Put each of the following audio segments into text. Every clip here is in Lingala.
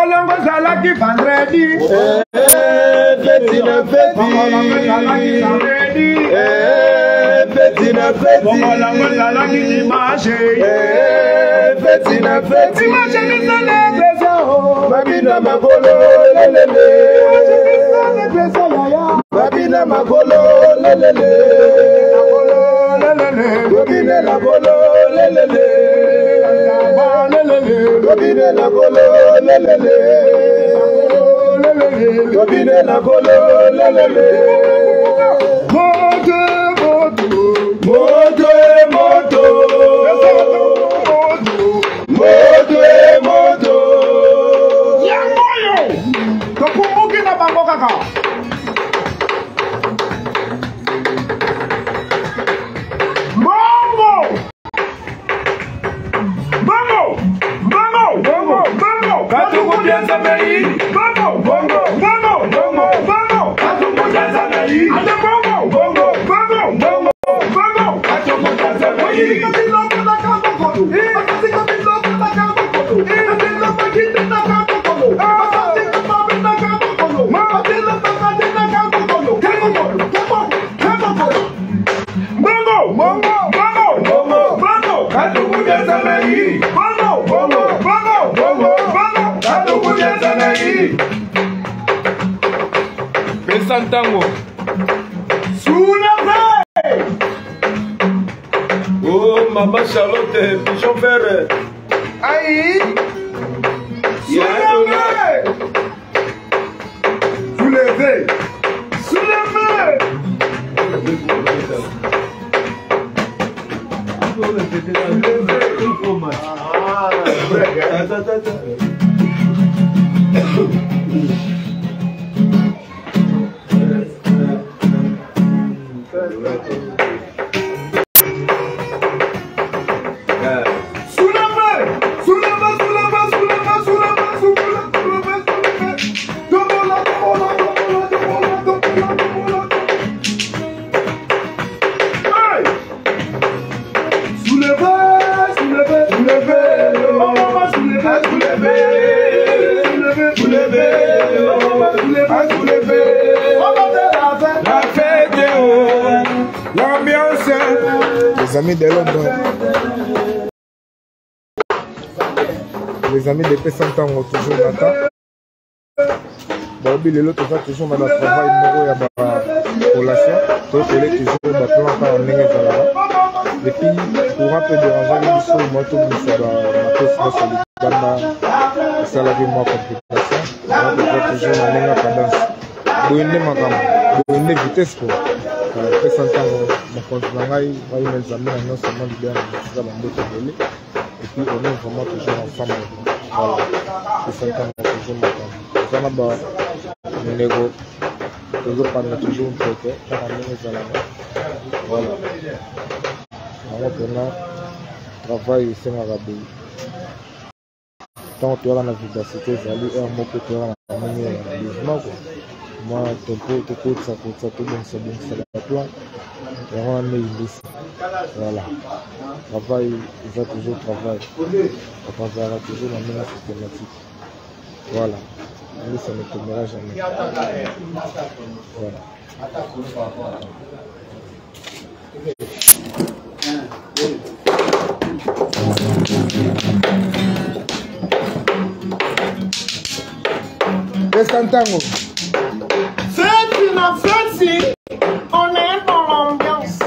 Mongolongo Zalaki vendredi. Fetina feti. Fetina feti. Mongolongo Zalaki dimanche. Fetina feti. Dimanche ni célébration. Babina Makolo lelele. Babina Makolo lelele. Babina Makolo lelele. Babina Makolo lelele. Babina Makolo lelele. Moto Yamoyo. Tokumbuki na bango kaka. Santango. Oh, maman Charlotte, pigeon vert. Aïe. Soulevez. Les amis de Londres, les amis de P100 toujours matin. Bon, les autres sont toujours dans le travail, il y a des relations, toujours des plans en ligne. Et puis, pour un peu déranger les choses, moi, tout le monde sur ma poste, ça la vie, moi, complication. On peut toujours en ligne pendant. Bonne vitesse pour P100 mon compte langai, va y mettre amis non seulement libérer dans d'autres volets et puis on est vraiment toujours ensemble. Voilà, P100 toujours mon compte. Ça n'a pas mon ego, toujours pas toujours un peu, ça n'a pas mis à la voilà. Alors maintenant, travail ici à Rabé. Tant tu as la vivacité, ça lui est un mot que tu as la manière de vivre. Moi, tempo, ça tout bon, c'est la plan. Et on est ici. Voilà. Travail, il va toujours travailler. On travaillera toujours la même systématique. Voilà. Lui, ça ne tombera jamais. Voilà. Santango. Fête, on est dans l'ambiance.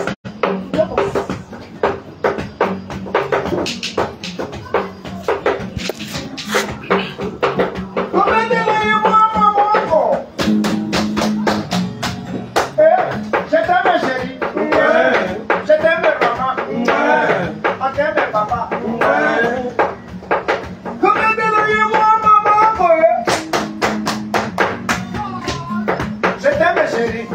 Je t'aime chérie. Je t'aime maman. On t'aime papa. Je t'aime chérie.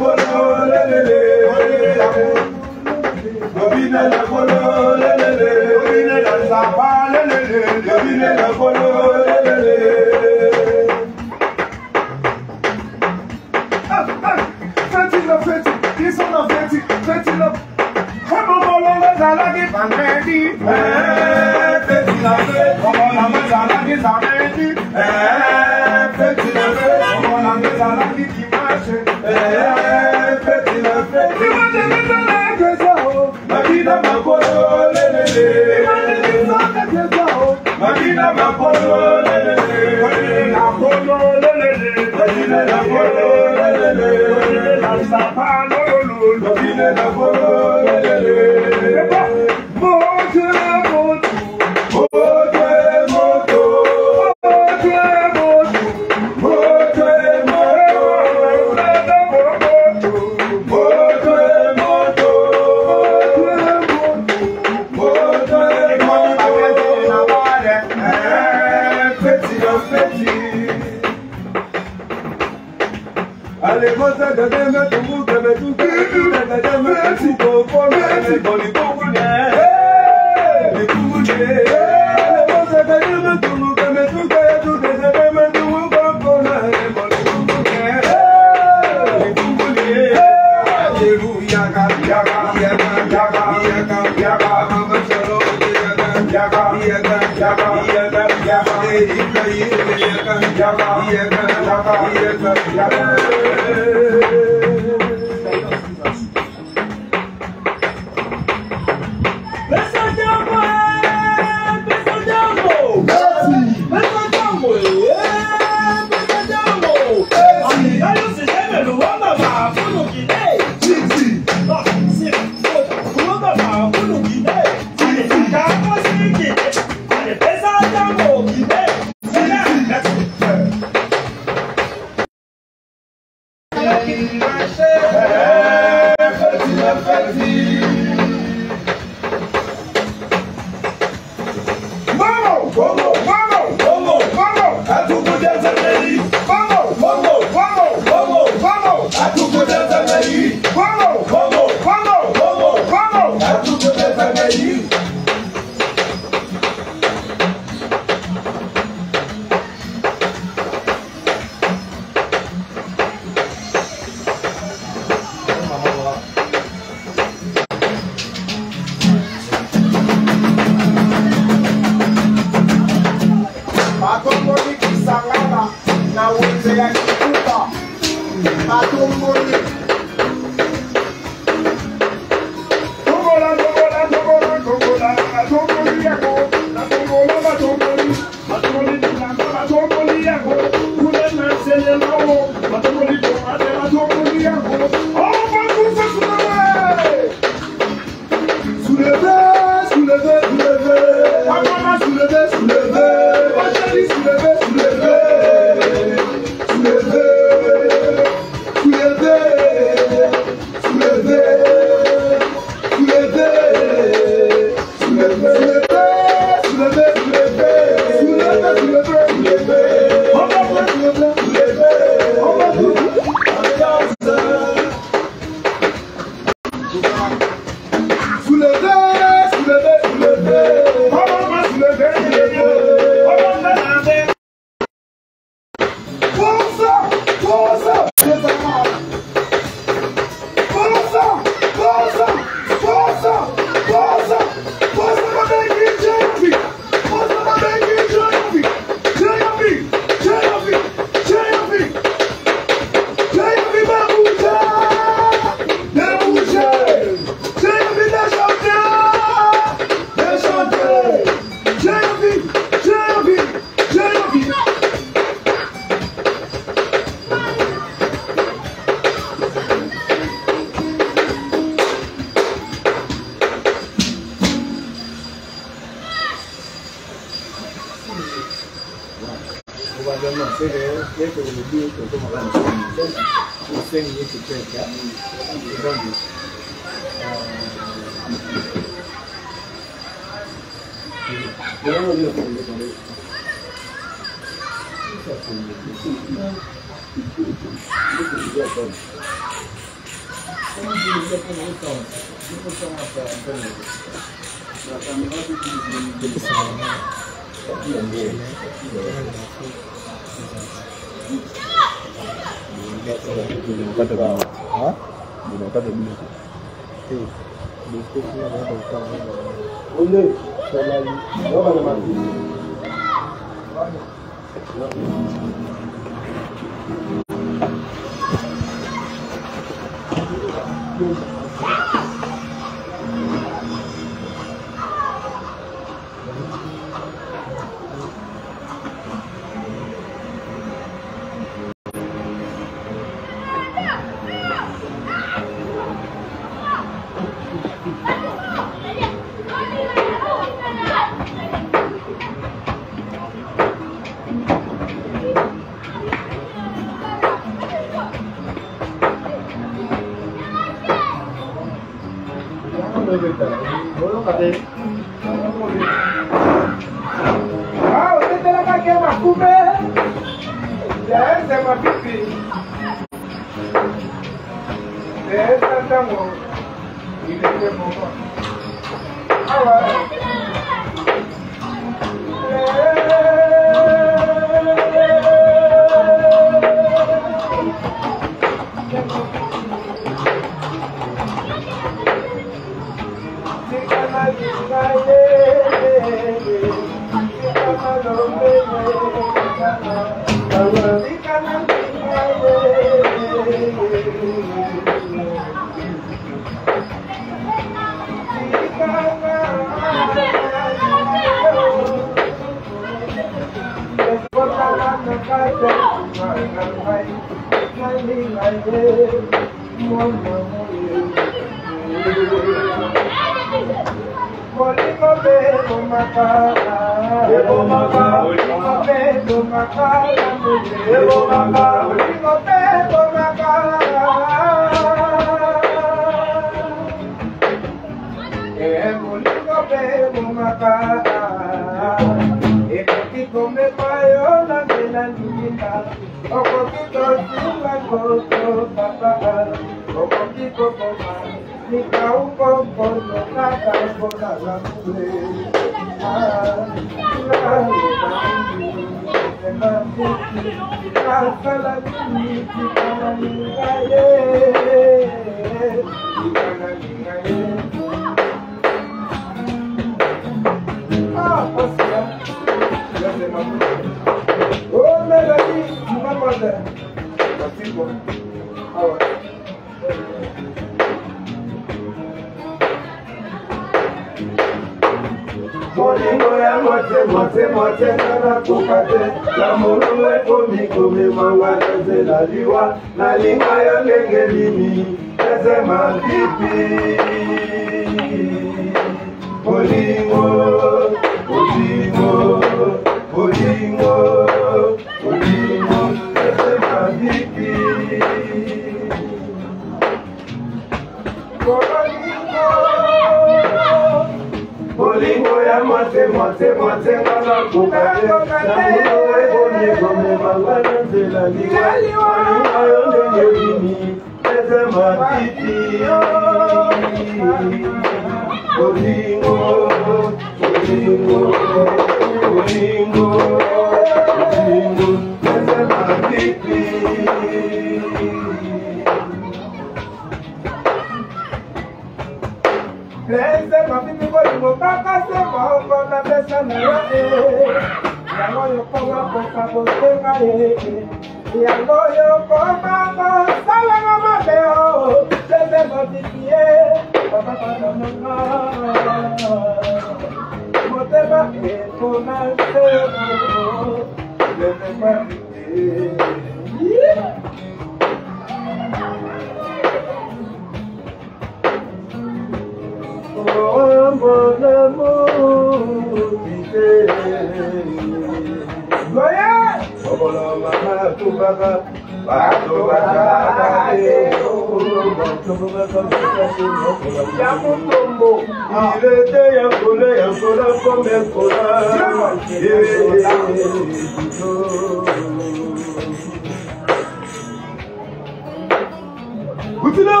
Gutino!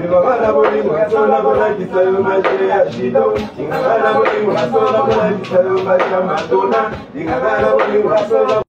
Ingabana bolingo asola bola kisayo mache ashido. Ingabana bolingo asola bola kisayo mache matona. Ingabana bolingo asola